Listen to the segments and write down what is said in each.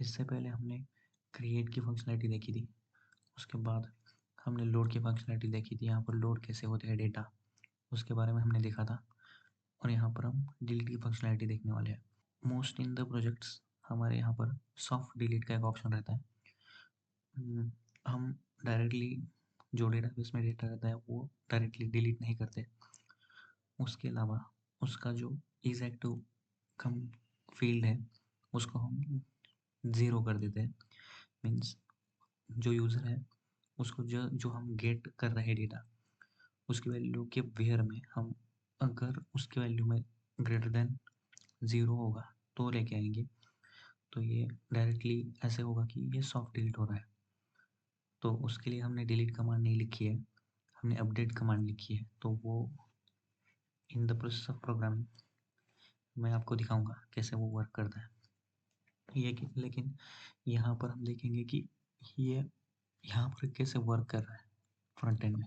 इससे पहले हमने क्रिएट की फंक्शनैलिटी देखी थी, उसके बाद हमने लोड की फंक्शनैलिटी देखी थी, यहाँ पर लोड कैसे होते हैं डेटा उसके बारे में हमने देखा था, और यहाँ पर हम डिलीट की फंक्शनैलिटी देखने वाले हैं। मोस्ट इन द प्रोजेक्ट्स हमारे यहाँ पर सॉफ्ट डिलीट का एक ऑप्शन रहता है। हम डायरेक्टली जो डेटाबेस में डेटा रहता है वो डायरेक्टली डिलीट नहीं करते, उसके अलावा उसका जो इज एक्टिव कम फील्ड है उसको हम ज़ीरो कर देते हैं। मीन्स जो यूज़र है उसको जो हम गेट कर रहे हैं डेटा उसकी वैल्यू के वेयर में हम अगर उसकी वैल्यू में ग्रेटर देन ज़ीरो होगा तो लेके आएंगे, तो ये डायरेक्टली ऐसे होगा कि ये सॉफ्ट डिलीट हो रहा है। तो उसके लिए हमने डिलीट कमांड नहीं लिखी है, हमने अपडेट कमांड लिखी है। तो वो in the process of programming मैं आपको दिखाऊंगा कैसे वो वर्क करता है। ये कि लेकिन यहाँ पर हम देखेंगे कि ये यहाँ पर कैसे वर्क कर रहा है फ्रंट एंड में।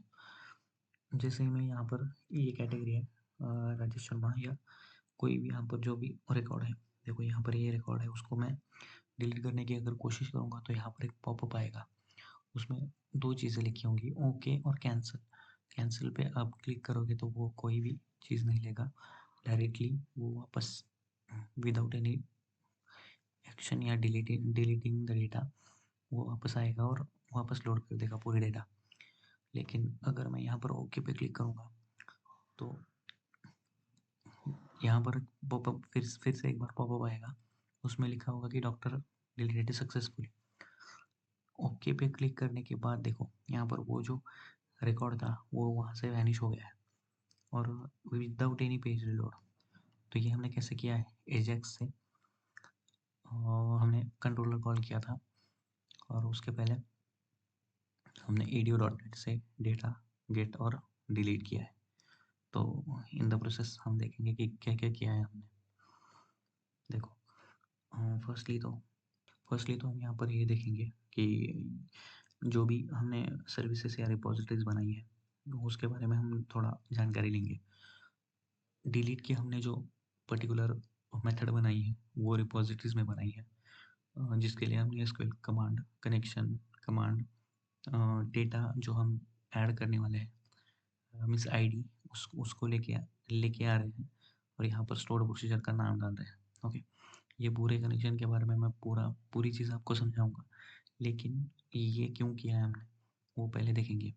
जैसे मैं यहाँ पर ये कैटेगरी है राजेश शर्मा, या कोई भी यहाँ पर जो भी रिकॉर्ड है, देखो यहाँ पर ये रिकॉर्ड है, उसको मैं डिलीट करने की अगर कोशिश करूँगा तो यहाँ पर एक पॉपअप आएगा, उसमें दो चीज़ें लिखी होंगी, ओके और कैंसिल। कैंसिल पे आप क्लिक करोगे तो वो कोई भी चीज़ नहीं लेगा, डायरेक्टली वो वापस विदाउट एनी एक्शन या डिलीटिंग द डेटा वो वापस आएगा और वापस लोड कर देगा पूरी डेटा। लेकिन अगर मैं यहाँ पर ओके पे क्लिक करूँगा तो यहाँ पर पॉपअप फिर से एक बार पॉपअप आएगा, उसमें लिखा होगा कि डॉक्टर डिलीटेड सक्सेसफुली। ओके पे क्लिक करने के बाद देखो यहाँ पर वो जो रिकॉर्ड था वो वहाँ से वैनिश हो गया है और विदाउट एनी पेज रिलोड। तो ये हमने कैसे किया है, एजेक्स से हमने कंट्रोलर कॉल किया था और उसके पहले हमने edu.net से डेटा गेट और डिलीट किया है। तो इन द प्रोसेस हम देखेंगे कि क्या क्या किया है हमने। देखो फर्स्टली तो हम यहाँ पर ये देखेंगे कि जो भी हमने सर्विसेज या रिपोजिटरीज बनाई है उसके बारे में हम थोड़ा जानकारी लेंगे। डिलीट की हमने जो पर्टिकुलर मेथड बनाई है वो रिपोजिटरीज में बनाई है, जिसके लिए हमने SQL command, connection command, data जो हम ऐड करने वाले हैं मीन्स आईडी उसको लेके आ रहे हैं और यहाँ पर स्टोर्ड प्रोसीजर का नाम डाल रहे हैं। ओके, ये पूरे कनेक्शन के बारे में मैं पूरी चीज़ आपको समझाऊंगा, लेकिन ये क्यों किया है हमने वो पहले देखेंगे।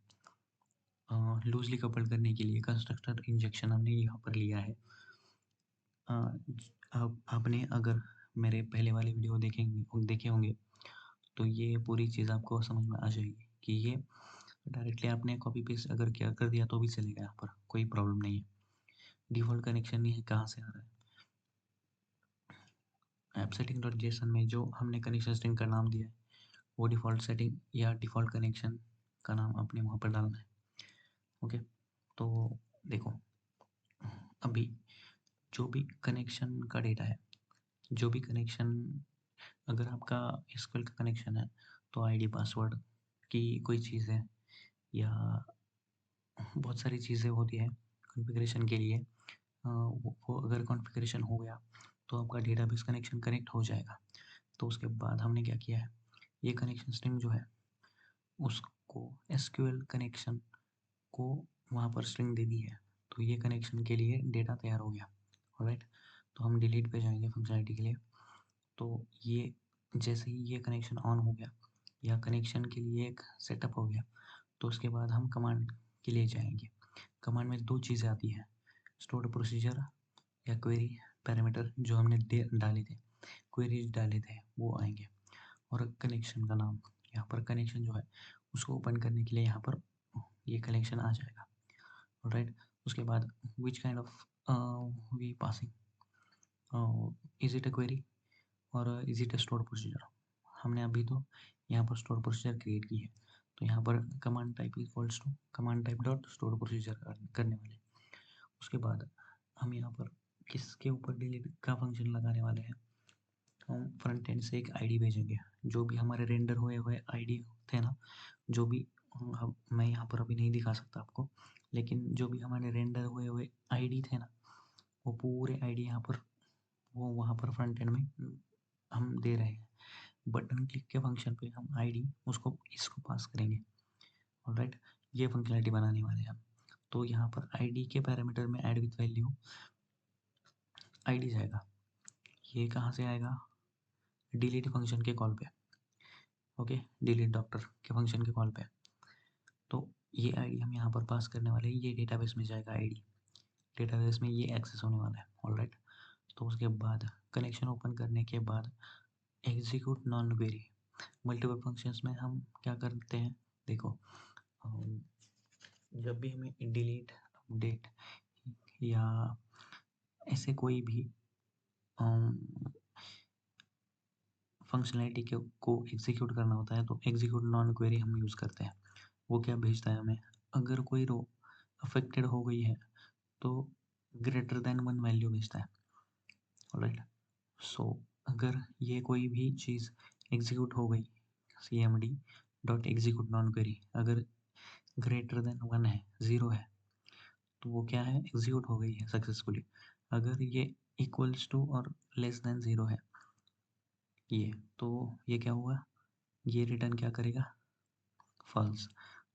लूजली कपल्ड करने के लिए कंस्ट्रक्टर इंजेक्शन हमने यहाँ पर लिया है। आपने अगर मेरे पहले वाले वीडियो देखे होंगे तो ये पूरी चीज़ आपको समझ में आ जाएगी कि ये डायरेक्टली आपने कॉपी पेस्ट अगर क्या कर दिया तो भी चलेगा, यहाँ पर कोई प्रॉब्लम नहीं है। डिफ़ॉल्ट कनेक्शन नहीं है, कहाँ से आ रहा है, ऐप सेटिंग डॉट जेसन में जो हमने कनेक्शन स्ट्रिंग का नाम दिया है वो डिफ़ॉल्ट सेटिंग या डिफ़ॉल्ट कनेक्शन का नाम आपने वहाँ पर डालना है। ओके, तो देखो अभी जो भी कनेक्शन का डेटा है, जो भी कनेक्शन, अगर आपका एसक्यूएल का कनेक्शन है तो आईडी पासवर्ड की कोई चीज़ है या बहुत सारी चीज़ें होती है कॉन्फ़िगरेशन के लिए, वो अगर कॉन्फ़िगरेशन हो गया तो आपका डेटाबेस कनेक्शन कनेक्ट हो जाएगा। तो उसके बाद हमने क्या किया है, ये कनेक्शन स्ट्रिंग जो है उसको एसक्यूएल कनेक्शन को वहाँ पर स्ट्रिंग दे दी है, तो ये कनेक्शन के लिए डेटा तैयार हो गया। ऑलराइट, तो हम डिलीट पे जाएंगे फंक्शनलिटी के लिए। तो ये जैसे ही ये कनेक्शन ऑन हो गया या कनेक्शन के लिए एक सेटअप हो गया तो उसके बाद हम कमांड के लिए जाएंगे। कमांड में दो चीज़ें आती हैं, स्टोर्ड प्रोसीजर या क्वेरी पैरामीटर जो हमने डाले थे, क्वेरीज डाले थे वो आएंगे, और कनेक्शन का नाम, यहाँ पर कनेक्शन जो है उसको ओपन करने के लिए यहाँ पर ये कनेक्शन आ जाएगा। राइट, उसके बाद which kind of we passing, is it a query or is it a stored procedure. हमने अभी तो यहाँ पर स्टोर प्रोसीजर क्रिएट की है, तो यहाँ पर command type equals to command type dot store procedure करने वाले। उसके बाद हम यहाँ पर किसके ऊपर डिलीट का फंक्शन लगाने वाले हैं, हम फ्रंट एंड से एक आईडी भेजेंगे, जो भी हमारे रेंडर हुए आईडी थे ना, जो भी मैं यहाँ पर अभी नहीं दिखा सकता आपको, लेकिन जो भी हमारे रेंडर हुए आईडी थे ना वो पूरे आईडी यहाँ पर वो वहाँ पर फ्रंट एंड में हम दे रहे हैं। बटन क्लिक के फंक्शन पे हम आईडी उसको इसको पास करेंगे। ऑलराइट, ये फंक्शनलिटी बनाने वाले हैं हम। तो यहाँ पर आईडी के पैरामीटर में ऐड विथ वैल्यू आईडी जाएगा। ये कहाँ से आएगा? डिलीट फंक्शन के कॉल पे। ओके, डिलीट डॉक्टर के फंक्शन के कॉल पे। तो ये आईडी हम यहाँ पर पास करने वाले हैं, ये डेटाबेस में जाएगा आईडी, डेटाबेस में ये एक्सेस होने वाला है। ऑलराइट, तो उसके बाद कनेक्शन ओपन करने के बाद execute non query. Multiple functions में हम क्या करते हैं, देखो जब भी हमें डिलीट, अपडेट या ऐसे कोई भी फंक्शनलिटी को एग्जीक्यूट करना होता है तो एग्जीक्यूट नॉन क्वेरी हम यूज़ करते हैं। वो क्या भेजता है हमें, अगर कोई रो अफेक्टेड हो गई है तो ग्रेटर देन 1 वैल्यू भेजता है। ऑलराइट, सो अगर ये कोई भी चीज़ एग्जीक्यूट हो गई, cmd dot execute non query अगर ग्रेटर देन 1 है, 0 है, तो वो क्या है, एग्जीक्यूट हो गई है सक्सेसफुली। अगर ये इक्वल्स टू और लेस देन 0 है ये, तो ये क्या हुआ, ये रिटर्न क्या करेगा, फॉल्स।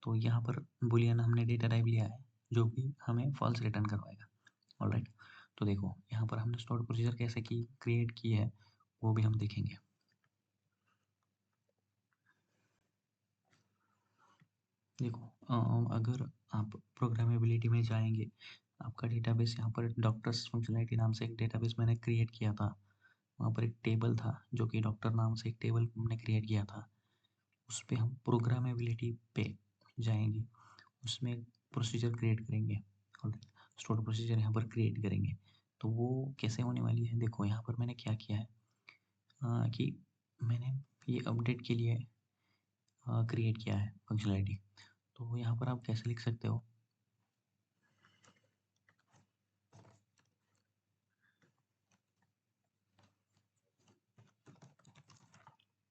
तो यहाँ पर बुलियन हमने डेटा टाइप लिया है जो कि हमें फॉल्स रिटर्न करवाएगा। ऑलराइट, तो देखो यहाँ पर हमने स्टोर प्रोसीजर कैसे की क्रिएट की है वो भी हम देखेंगे। देखो अगर आप प्रोग्रामेबिलिटी में जाएंगे, आपका डेटाबेस यहाँ पर डॉक्टर्स फंक्शनलिटी नाम से एक डेटाबेस मैंने क्रिएट किया था। वहाँ पर एक टेबल था जो कि डॉक्टर नाम से एक टेबल हमने क्रिएट किया था। उस पर हम प्रोग्रामेबिलिटी पे जाएंगे, उसमें प्रोसीजर क्रिएट करेंगे और स्टोर प्रोसीजर यहाँ पर क्रिएट करेंगे। तो वो कैसे होने वाली है, देखो यहाँ पर मैंने क्या किया है कि मैंने ये अपडेट के लिए क्रिएट किया है फंक्शनलिटी। तो यहाँ पर आप कैसे लिख सकते हो,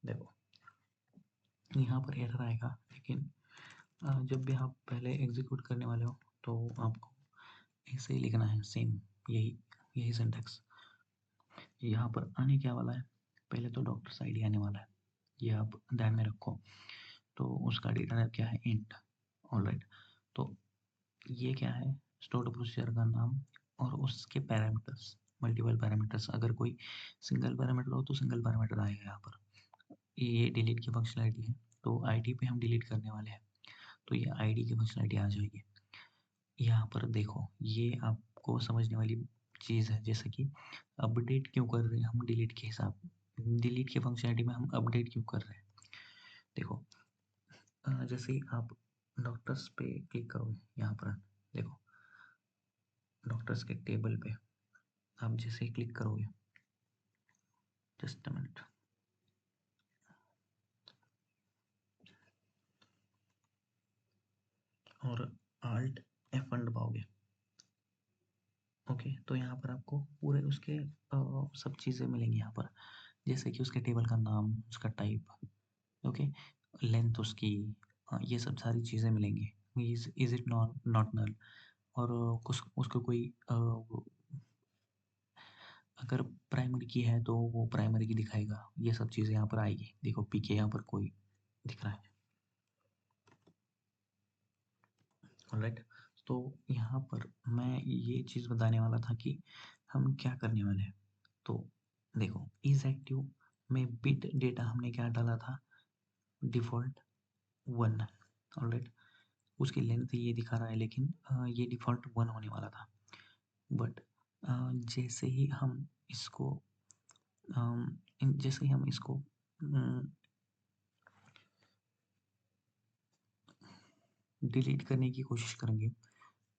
देखो यहाँ पर एरर आएगा, लेकिन जब भी आप पहले एग्जीक्यूट करने वाले हो तो आपको ऐसे ही लिखना है, सेम यही यही सिंटैक्स यहाँ पर आने क्या वाला है। पहले तो डॉक्टर्स आईडी आने वाला है, ये आप ध्यान में रखो। तो उसका डेटा टाइप क्या है, इंट। ऑलराइट, तो ये क्या है, स्टोर्ड प्रोसीजर का नाम और उसके पैरामीटर्स, मल्टीपल पैरामीटर्स। अगर कोई सिंगल पैरामीटर हो तो सिंगल पैरामीटर आएगा यहाँ पर। ये डिलीट की फंक्शनलिटी है, तो आईडी पे हम डिलीट करने वाले हैं, तो ये आईडी की फंक्शनलिटी आ जाएगी। यहाँ पर देखो ये आपको समझने वाली चीज़ है, जैसे कि अपडेट क्यों कर रहे हैं हम डिलीट के हिसाब, डिलीट की फंक्शनलिटी में हम अपडेट क्यों कर रहे हैं। देखो जैसे ही आप डॉक्टर्स पे क्लिक करोगे, यहाँ पर देखो डॉक्टर्स के टेबल पे आप जैसे ही क्लिक करोगे, जस्ट अ मिनट, और Alt F1 दबाओगे, ओके, तो यहाँ पर आपको पूरे उसके सब चीज़ें मिलेंगी यहाँ पर, जैसे कि उसके टेबल का नाम, उसका टाइप, ओके, लेंथ उसकी, ये सब सारी चीज़ें मिलेंगी। इज इट नॉट नल, और कुछ उसको कोई अगर प्राइमरी की है तो वो प्राइमरी की दिखाएगा, ये सब चीज़ें यहाँ पर आएगी। देखो पीके यहाँ पर कोई दिख रहा है। ऑलराइट, तो यहाँ पर मैं ये चीज़ बताने वाला था कि हम क्या करने वाले हैं। तो देखो इज एक्टिव में बिट डेटा हमने क्या डाला था, डिफ़ॉल्ट 1। ऑलराइट, उसकी लेंथ ये दिखा रहा है, लेकिन ये डिफ़ॉल्ट 1 होने वाला था। बट जैसे ही हम इसको जैसे ही हम इसको डिलीट करने की कोशिश करेंगे,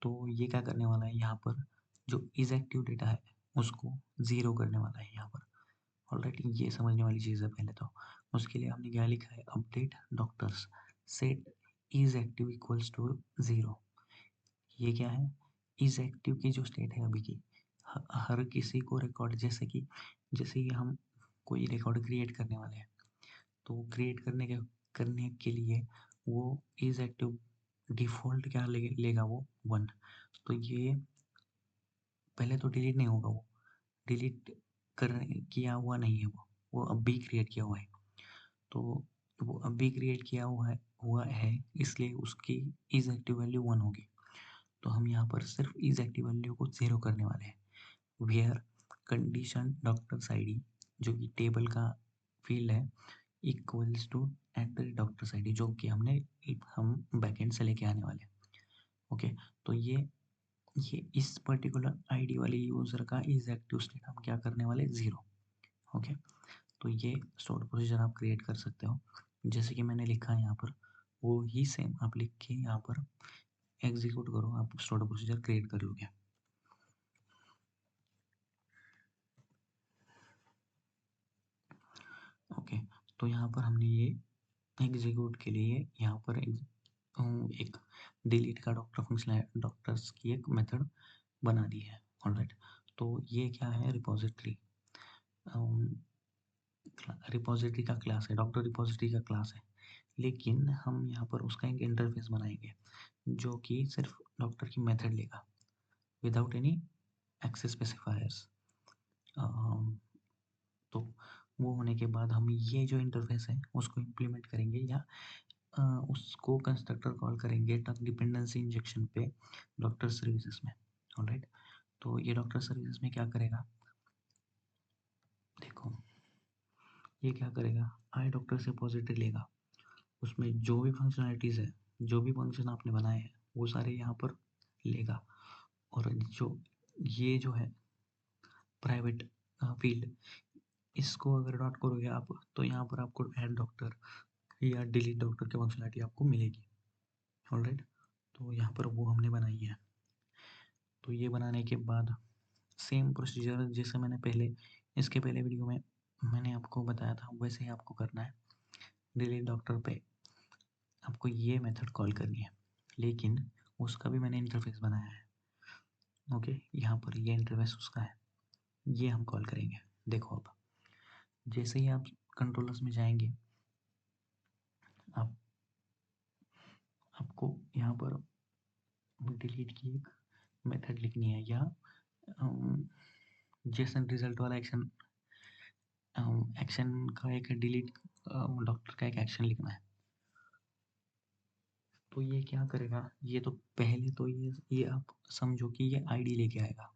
तो ये क्या करने वाला है, यहाँ पर जो इज एक्टिव डेटा है उसको ज़ीरो करने वाला है यहाँ पर। ऑलराइट, ये समझने वाली चीज़ है। पहले तो उसके लिए हमने क्या लिखा है, update doctors set is active equals to 0। ये क्या है, इज एक्टिव की जो स्टेट है अभी की, हर किसी को रिकॉर्ड, जैसे कि हम कोई रिकॉर्ड क्रिएट करने वाले हैं, तो क्रिएट करने के लिए वो इज एक्टिव डिफ़ॉल्ट क्या लेगा वो 1। तो ये पहले तो डिलीट नहीं होगा, वो डिलीट कर किया हुआ नहीं है, वो अब भी क्रिएट किया हुआ है। तो वो अभी क्रिएट किया हुआ है इसलिए उसकी इज एक्टिव वैल्यू 1 होगी। तो हम यहाँ पर सिर्फ इज एक्टिव वैल्यू को 0 करने वाले हैं। वेयर कंडीशन डॉक्टर्स आईडी जो कि टेबल का फील्ड है इक्वल्स टू डॉक्टर्स आईडी जो कि हम बैकएंड से लेके आने वाले हैं। ओके, तो ये इस पर्टिकुलर आईडी वाले यूजर का इज एक्टिव स्टेट हम क्या करने वाले 0। ओके, तो ये स्टोर प्रोसीजर आप क्रिएट कर सकते हो जैसे कि मैंने लिखा है यहाँ पर, वो ही सेम आप लिख के यहाँ पर एग्जीक्यूट करो, आप स्टोर प्रोसीजर क्रिएट कर लोगे। ओके, तो यहाँ पर हमने ये एग्जीक्यूट के लिए यहाँ पर एक डिलीट का डॉक्टर फंक्शन डॉक्टर्स की एक मेथड बना दी है। ऑलराइट, तो ये क्या है, रिपोजिटरी रिपोजिटरी का क्लास है, डॉक्टर रिपोजिटरी का क्लास है, लेकिन हम यहाँ पर उसका एक इंटरफेस बनाएंगे जो कि सिर्फ डॉक्टर की मेथड लेगा विदाउट एनी एक्सेस स्पेसिफायर्स। तो वो होने के बाद हम ये जो इंटरफेस है उसको इम्प्लीमेंट करेंगे या उसको कंस्ट्रक्टर कॉल करेंगे डिपेंडेंसी इंजेक्शन पे डॉक्टर सर्विसेज में। ऑलराइट, तो ये डॉक्टर सर्विसेज में क्या करेगा, देखो ये क्या करेगा, आई डॉक्टर से पॉजिटिव लेगा, उसमें जो भी फंक्शनैलिटीज़ है, जो भी फंक्शन आपने बनाए हैं वो सारे यहाँ पर लेगा। और जो ये जो है प्राइवेट फील्ड, इसको अगर डॉट करोगे आप तो यहाँ पर आपको ऐड डॉक्टर या डिलीट डॉक्टर की फंक्शनैलिटी आपको मिलेगी। ऑलराइट, तो यहाँ पर वो हमने बनाई है। तो ये बनाने के बाद सेम प्रोसीजर जैसे मैंने पहले इसके पहले वीडियो में मैंने आपको बताया था वैसे ही आपको करना है। डिलीट डॉक्टर पे आपको ये मेथड कॉल करनी है, लेकिन उसका भी मैंने इंटरफेस बनाया है। ओके, यहाँ पर ये इंटरफेस उसका है, ये हम कॉल करेंगे। देखो अब जैसे ही आप कंट्रोलर्स में जाएंगे आप आपको यहाँ पर डिलीट की एक मेथड लिखनी है या जेसन रिजल्ट वाला एक्शन एक्शन का एक डिलीट डॉक्टर का एक एक्शन लिखना है। तो ये क्या करेगा, ये तो पहले तो ये आप समझो कि ये आईडी लेके आएगा।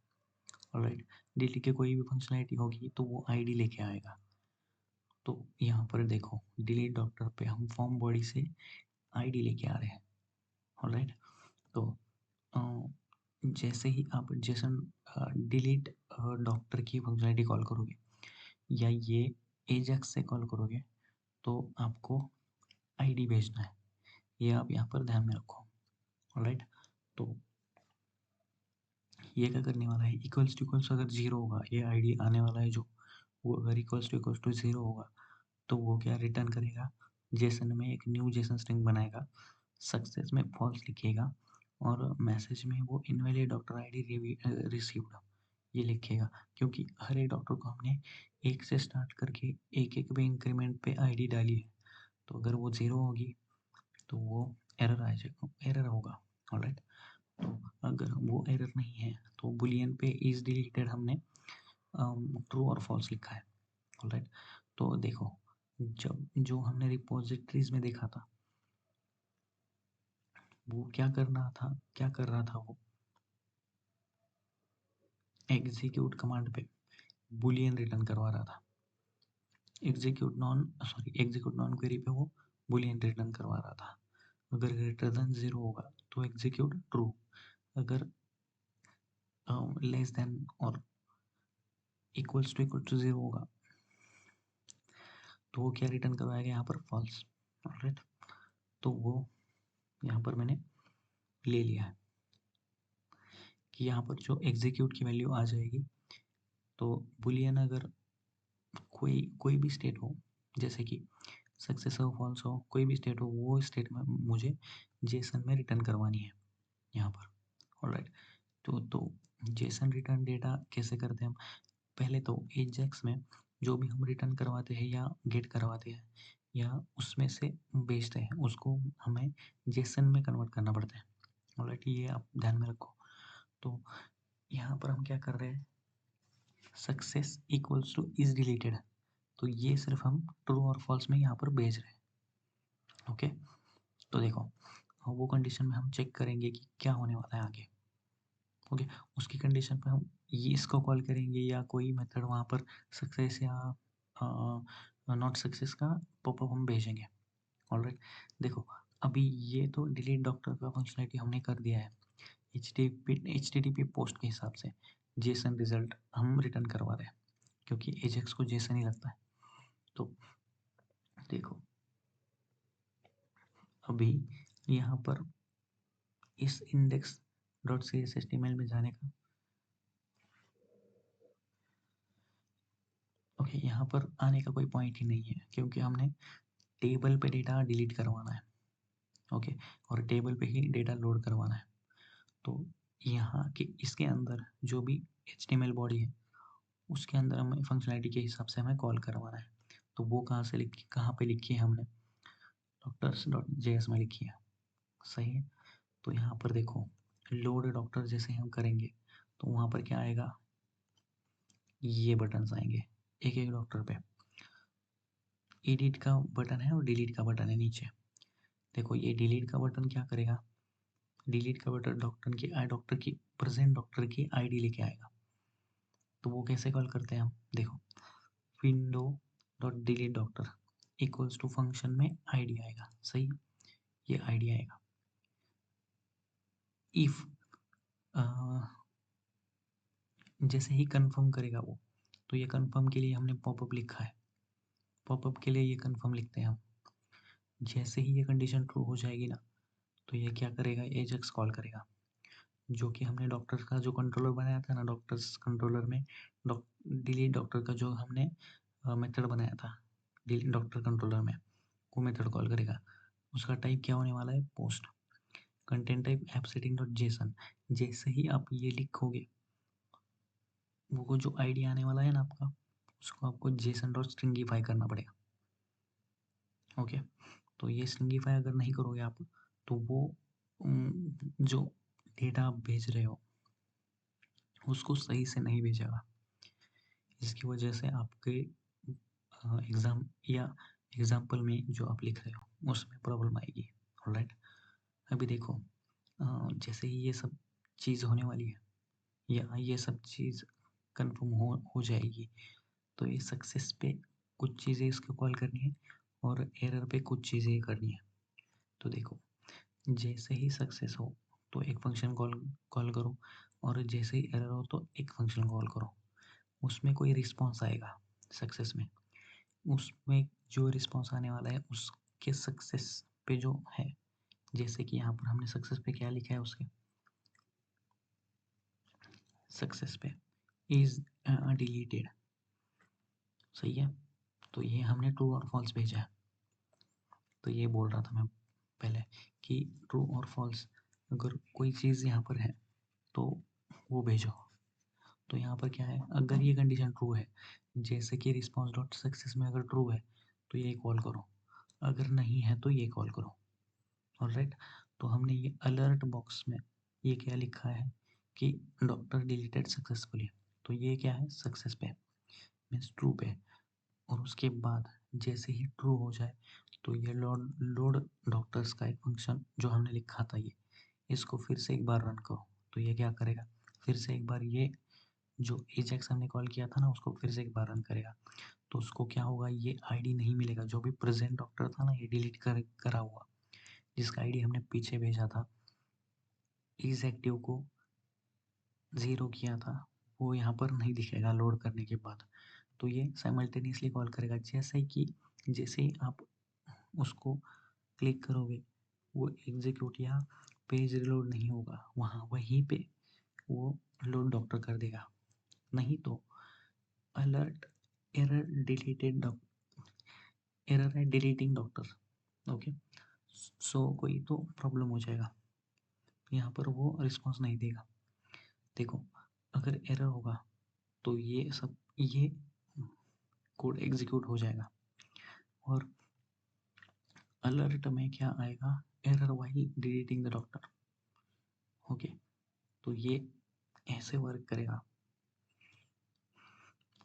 ऑलराइट, डिलीट के कोई भी फंक्शनैलिटी होगी तो वो आईडी लेके आएगा। तो यहाँ पर देखो डिलीट डॉक्टर पे हम फॉर्म बॉडी से आईडी लेके आ रहे हैं। ऑलराइट, तो जैसे ही आप जेसन डिलीट डॉक्टर की फंक्शनैलिटी कॉल करोगे या ये एजेक्स से कॉल करोगे तो आपको आईडी भेजना है, ये आप यहाँ पर ध्यान में रखो। ऑलराइट, तो ये क्या करने वाला है, इक्वल्स टू इक्वल्स अगर 0 होगा, ये आईडी आने वाला है जो, वो अगर इक्वल्स टू 0 होगा तो वो क्या रिटर्न करेगा, जेसन में एक न्यू जेसन स्ट्रिंग बनाएगा, सक्सेस में फॉल्स लिखेगा और मैसेज में वो इनवैलिड डॉक्टर आईडी रिसीव्ड ये लिखेगा, क्योंकि हर एक डॉक्टर को हमने एक से स्टार्ट करके एक एक पे इंक्रीमेंट पे आईडी डाली है। तो अगर वो 0 होगी तो वो एरर आ जाएगा, एरर होगा। ऑलराइट, तो अगर वो एरर नहीं है तो बुलियन पे इज डिलीटेड हमने ट्रू और फॉल्स लिखा है। ऑलराइट, तो देखो जब जो हमने रिपोजिटरीज में देखा था वो क्या करना था, क्या कर रहा था, वो एग्जीक्यूट कमांड पे बुलियन रिटर्न करवा रहा था। एग्जीक्यूट नॉन क्वेरी पे वो बुलियन रिटर्न करवा रहा था। अगर ग्रेटर देन 0 होगा तो एग्जीक्यूट ट्रू, अगर लेस देन और इक्वल टू 0 होगा तो वो क्या रिटर्न करवाएगा, यहाँ पर फॉल्स। ऑलराइट, तो वो यहाँ पर मैंने ले लिया है कि यहाँ पर जो एग्जीक्यूट की वैल्यू आ जाएगी, तो बुलियन अगर कोई कोई भी स्टेट हो, जैसे कि सक्सेस हो फॉल्स हो, कोई भी स्टेट हो, वो स्टेट में मुझे जेसन में रिटर्न करवानी है यहाँ पर। ऑलराइट, तो जेसन रिटर्न डेटा कैसे करते हैं हम, पहले तो एजेक्स में जो भी हम रिटर्न करवाते हैं या गेट करवाते हैं या उसमें से भेजते हैं उसको हमें जेसन में कन्वर्ट करना पड़ता है। ऑलराइट, ये आप ध्यान में रखो। तो यहाँ पर हम क्या कर रहे हैं, success equals two is deleted, तो ये सिर्फ हम ट्रू और फॉल्स में यहाँ पर भेज रहे हैं। ओके, तो देखो वो कंडीशन में हम चेक करेंगे कि क्या होने वाला है आगे। ओके, उसकी कंडीशन पे हम ये इसको कॉल करेंगे या कोई मेथड वहाँ पर सक्सेस या नॉट सक्सेस का पॉपअप हम भेजेंगे। ऑलराइट, देखो अभी ये तो डिलीट डॉक्टर का फंक्शनलिटी हमने कर दिया है। HTTP पोस्ट के हिसाब से जेसन रिजल्ट हम रिटर्न करवा रहे हैं क्योंकि एजेक्स को जेसन ही लगता है। तो देखो अभी यहाँ पर इस इंडेक्स डॉट CSS में जाने का ओके, यहाँ पर आने का कोई पॉइंट ही नहीं है क्योंकि हमने टेबल पे डेटा डिलीट करवाना है। ओके, और टेबल पे ही डेटा लोड करवाना है। तो यहाँ के इसके अंदर जो भी HTML बॉडी है उसके अंदर हमें फंक्शनलिटी के हिसाब से हमें कॉल करवाना है। तो वो कहाँ पे लिखी है हमने doctors.js में लिखी है। सही है, तो यहाँ पर देखो लोड डॉक्टर जैसे हम करेंगे तो वहाँ पर क्या आएगा, ये बटन्स आएंगे एक एक डॉक्टर पे। एडिट का बटन है और डिलीट का बटन है नीचे। देखो ये डिलीट का बटन क्या करेगा, डिलीट का बटन डॉक्टर की प्रेजेंट डॉक्टर की आईडी लेके आएगा। तो वो कैसे कॉल करते हैं हम, देखो window dot delete doctor equals to function में आईडी आएगा। सही, ये आईडी आएगा। इफ जैसे ही कंफर्म करेगा वो, तो ये कंफर्म के लिए हमने पॉपअप लिखा है। पॉपअप के लिए ये कंफर्म लिखते हैं हम। जैसे ही ये कंडीशन ट्रू हो जाएगी ना, तो ये क्या करेगा, एजेक्स कॉल करेगा, जो कि हमने डॉक्टर का जो कंट्रोलर बनाया था ना, डॉक्टर्स कंट्रोलर में डिलीट डॉक्टर का जो हमने मेथड बनाया था डिलीट डॉक्टर कंट्रोलर में, वो मेथड कॉल करेगा। उसका टाइप क्या होने वाला है, post content type app setting dot JSON. जैसे ही आप ये लिखोगे, वो जो आईडी आने वाला है ना आपका, उसको आपको जेसन डॉट स्ट्रिंगीफाई करना पड़ेगा। ओके, तो ये स्ट्रिंगीफाई अगर नहीं करोगे आप, तो वो जो डेटा आप भेज रहे हो उसको सही से नहीं भेजेगा। इसकी वजह से आपके एग्ज़ाम या एग्जाम्पल में जो आप लिख रहे हो उसमें प्रॉब्लम आएगी। ऑलराइट, अभी देखो जैसे ही ये सब चीज़ होने वाली है या ये सब चीज़ कंफर्म हो जाएगी, तो ये सक्सेस पे कुछ चीज़ें इसको कॉल करनी है और एरर पे कुछ चीज़ें करनी है। तो देखो जैसे ही सक्सेस हो तो एक फंक्शन कॉल करो, और जैसे ही एरर हो तो एक फंक्शन कॉल करो। उसमें कोई रिस्पॉन्स आएगा सक्सेस में, उसमें जो रिस्पॉन्स आने वाला है उसके सक्सेस पे जो है, जैसे कि यहाँ पर हमने सक्सेस पे क्या लिखा है, उसके सक्सेस पे इज डिलीटेड। सही है, तो ये हमने ट्रू और फॉल्स भेजा है। तो ये बोल रहा था मैं पहले कि ट्रू और फॉल्स अगर कोई चीज़ यहाँ पर है तो वो भेजो। तो यहाँ पर क्या है, अगर ये कंडीशन ट्रू है, जैसे कि रिस्पॉन्स डॉट सक्सेस में अगर ट्रू है तो ये कॉल करो, अगर नहीं है तो ये कॉल करो। ऑलराइट, तो हमने ये अलर्ट बॉक्स में ये क्या लिखा है कि डॉक्टर डिलीटेड सक्सेसफुली, तो ये क्या है, सक्सेस पे मीन्स ट्रू पे। और उसके बाद जैसे ही ट्रू हो जाए तो ये लोड डॉक्टर्स का एक फंक्शन जो हमने लिखा था, ये इसको फिर से एक बार रन करो। तो ये क्या करेगा, फिर से एक बार ये जो एजेक्स हमने कॉल किया था ना उसको फिर से एक बार रन करेगा। तो उसको क्या होगा, ये आईडी नहीं मिलेगा जो भी प्रेजेंट डॉक्टर था ना, ये डिलीट करा हुआ, जिसका आईडी हमने पीछे भेजा था, इज एक्टिव को 0 किया था, वो यहाँ पर नहीं दिखेगा लोड करने के बाद। तो ये साइमल्टेनियसली कॉल करेगा, जैसे ही आप उसको क्लिक करोगे वो एग्जीक्यूट या पेज रिलोड नहीं होगा, वहाँ वहीं पे वो लोड डॉक्टर कर देगा। नहीं तो अलर्ट एरर डिलीटेड एरर है डिलीटिंग डॉक्टर। ओके, सो कोई तो प्रॉब्लम हो जाएगा, यहाँ पर वो रिस्पॉन्स नहीं देगा। देखो अगर एरर होगा तो ये कोड एग्जीक्यूट हो जाएगा, और अलर्ट में क्या आएगा, error while deleting the doctor. Okay, तो ये ऐसे वर्क करेगा।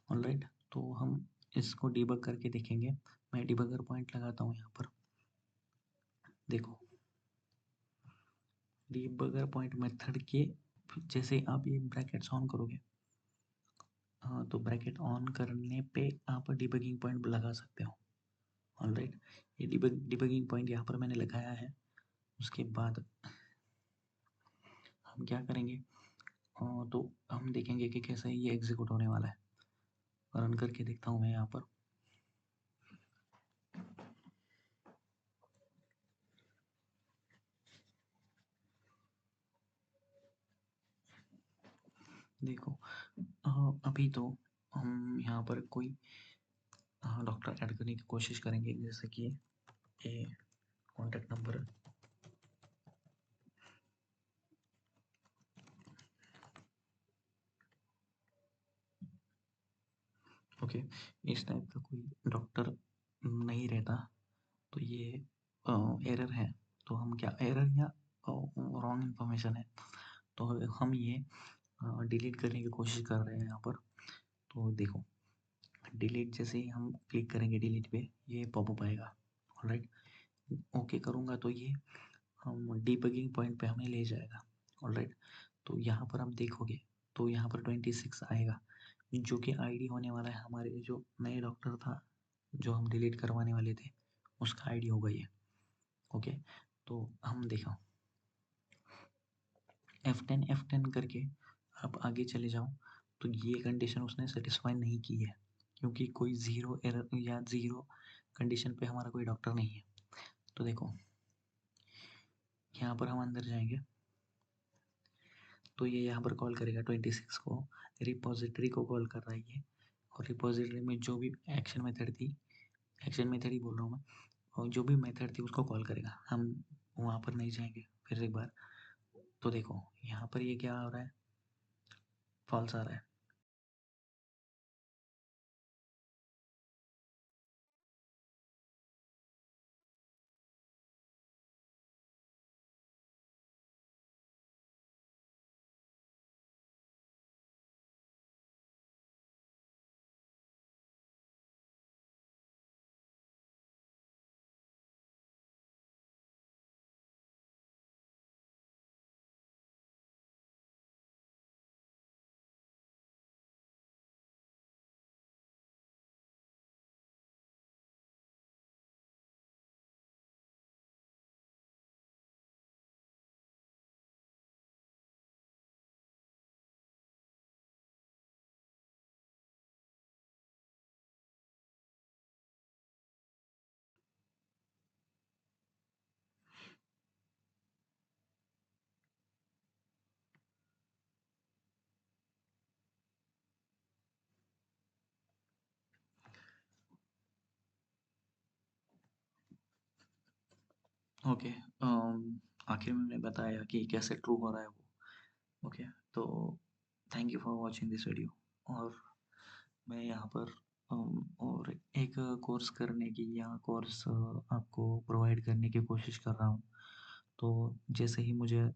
ऑलराइट, तो हम इसको डिबग करके देखेंगे। मैं डिबगर पॉइंट लगाता हूँ यहाँ पर। देखो डिबगर पॉइंट मेथड के जैसे आप ये ब्रैकेट्स ऑन करोगे, हाँ, तो ब्रैकेट ऑन करने पे आप डिबगिंग पॉइंट लगा सकते हो। ऑलराइट, ये डिबगिंग पॉइंट यहाँ पर मैंने लगाया है। उसके बाद हम क्या करेंगे, तो हम देखेंगे कि कैसे ये एग्जीक्यूट होने वाला है। रन करके देखता हूँ मैं यहाँ पर। देखो अभी तो हम यहाँ पर कोई डॉक्टर ऐड करने की कोशिश करेंगे, जैसे कि ये कॉन्टैक्ट नंबर, ओके। इस टाइप का कोई डॉक्टर नहीं रहता, तो ये एरर है। तो हम क्या, एरर या रॉन्ग इन्फॉर्मेशन है, तो हम ये डिलीट करने की कोशिश कर रहे हैं यहाँ पर। तो देखो डिलीट जैसे ही हम क्लिक करेंगे डिलीट पे, ये पॉपअप आएगा। ऑलराइट, ओके करूँगा तो ये हम डिबगिंग पॉइंट पे हमें ले जाएगा। ऑलराइट, तो यहाँ पर आप देखोगे तो यहाँ पर 26 आएगा, जो कि आईडी होने वाला है हमारे जो नए डॉक्टर था जो हम डिलीट करवाने वाले थे, उसका आईडी होगा ये। ओके, तो हम देखो F10 करके आप आगे चले जाओ, तो ये कंडीशन उसने सेटिस्फाई नहीं की है, क्योंकि कोई ज़ीरो एरर या ज़ीरो कंडीशन पे हमारा कोई डॉक्टर नहीं है। तो देखो यहाँ पर हम अंदर जाएंगे, तो ये यहाँ पर कॉल करेगा 26 को, रिपोजिटरी को कॉल कर रहा है ये। और रिपोजिटरी में जो भी एक्शन मेथड थी, एक्शन मेथड ही बोल रहा हूँ मैं, और जो भी मेथड थी उसको कॉल करेगा। हम वहाँ पर नहीं जाएंगे फिर एक बार। तो देखो यहाँ पर ये क्या आ रहा है, फॉल्स आ रहा है। ओके, आखिर में मैंने बताया कि कैसे ट्रू हो रहा है वो। ओके, तो thank you for watching this video. और मैं यहाँ पर और एक कोर्स करने की या कोर्स आपको प्रोवाइड करने की कोशिश कर रहा हूँ। तो जैसे ही मुझे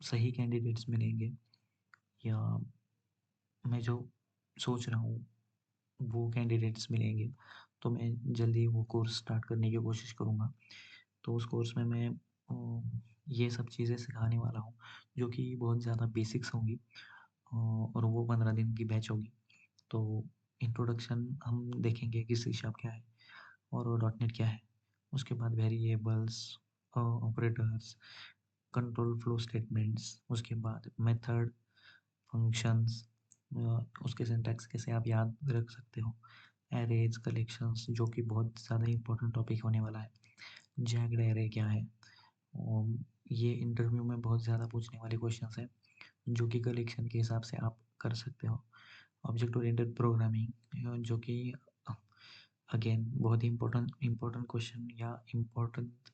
सही कैंडिडेट्स मिलेंगे या मैं जो सोच रहा हूँ वो कैंडिडेट्स मिलेंगे, तो मैं जल्दी वो कोर्स स्टार्ट करने की कोशिश करूँगा। तो उस कोर्स में मैं ये सब चीज़ें सिखाने वाला हूँ, जो कि बहुत ज़्यादा बेसिक्स होंगी, और वो 15 दिन की बैच होगी। तो इंट्रोडक्शन हम देखेंगे कि सी शार्प क्या है और डॉट नेट क्या है। उसके बाद variables, operators, control flow statements, उसके बाद मेथड, फंक्शंस, उसके सिंटैक्स कैसे आप याद रख सकते हो, एरेज, कलेक्शंस, जो कि बहुत ज़्यादा इंपॉर्टेंट टॉपिक होने वाला है। जैक्ड एरे क्या है, ये इंटरव्यू में बहुत ज़्यादा पूछने वाले क्वेश्चंस हैं, जो कि कलेक्शन के हिसाब से आप कर सकते हो। ऑब्जेक्ट ओरिएंटेड प्रोग्रामिंग, जो कि अगेन बहुत ही इम्पोर्टेंट क्वेश्चन या इम्पोर्टेंट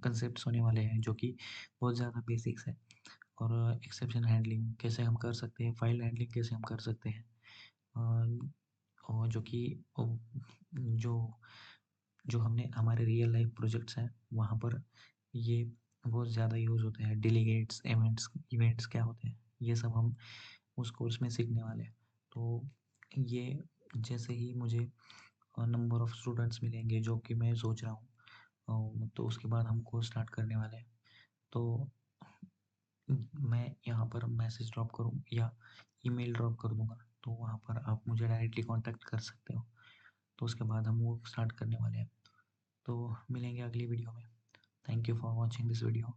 कंसेप्ट होने वाले हैं, जो कि बहुत ज़्यादा बेसिक्स है। और एक्सेप्शन हैंडलिंग कैसे हम कर सकते हैं, फाइल हैंडलिंग कैसे हम कर सकते हैं, और जो कि जो जो हमने हमारे रियल लाइफ प्रोजेक्ट्स हैं वहाँ पर ये बहुत ज़्यादा यूज़ होते हैं। डेलीगेट्स, इवेंट्स, इवेंट्स क्या होते हैं, ये सब हम उस कोर्स में सीखने वाले हैं। तो ये जैसे ही मुझे नंबर ऑफ़ स्टूडेंट्स मिलेंगे जो कि मैं सोच रहा हूँ, तो उसके बाद हम कोर्स स्टार्ट करने वाले हैं। तो मैं यहाँ पर मैसेज ड्रॉप करूँ या ईमेल ड्रॉप कर दूँगा, तो वहाँ पर आप मुझे डायरेक्टली कॉन्टैक्ट कर सकते हो। तो उसके बाद हम वो स्टार्ट करने वाले हैं। तो मिलेंगे अगली वीडियो में। Thank you for watching this video.